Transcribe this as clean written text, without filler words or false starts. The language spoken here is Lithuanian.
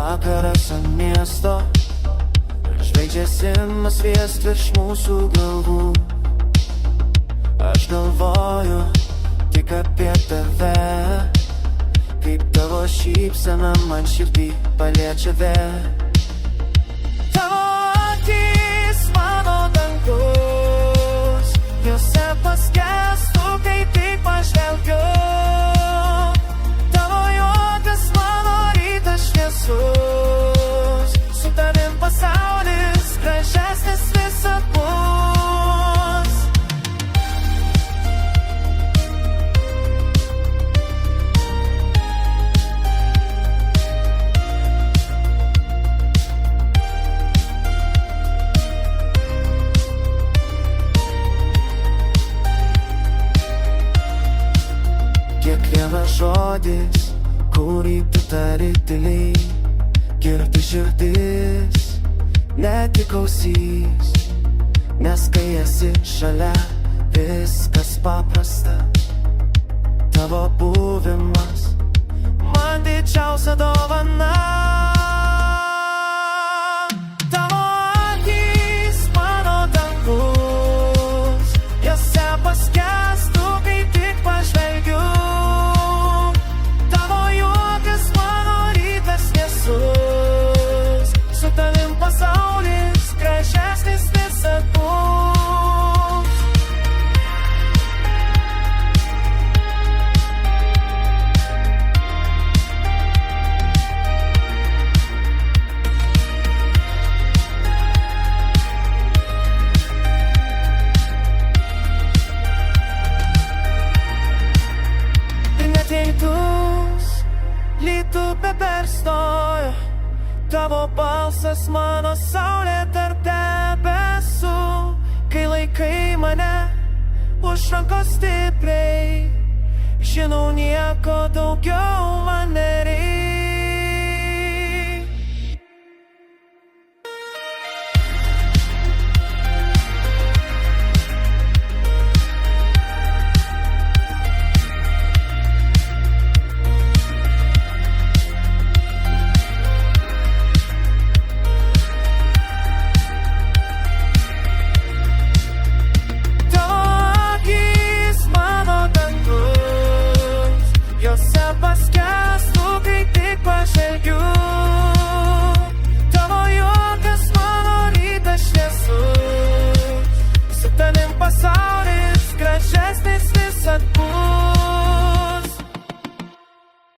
Vakaras ant miesto, žvaigždės ima sviest virš mūsų galvų. Aš galvoju tik apie tave, kaip tavo šypsena man širdį paliečia vėl. Tavo akys mano dangus, juose paskęstu, kai tik pažvelgiu. Tavo juokas mano rytas šviesus, su tavim pasaulis gražesnis visad bus. Kiekvienas žodis, kurį tu tari tyliai, girdi širdis, ne tik ausys. Nes kai esi šalia, viskas paprasta. Tavo buvimas man didžiausia dovana. Tavo akys mano dangus, jose paskęstu, kai tik pažvelgiu. Tavo juokas mano rytas šviesus, su tavim pasaulis gražesnis visad bus. Lytų beperstojo, tavo balsas mano saulė tarp debesų. Kai laikai mane už rankos stipriai, žinau nieko daugiau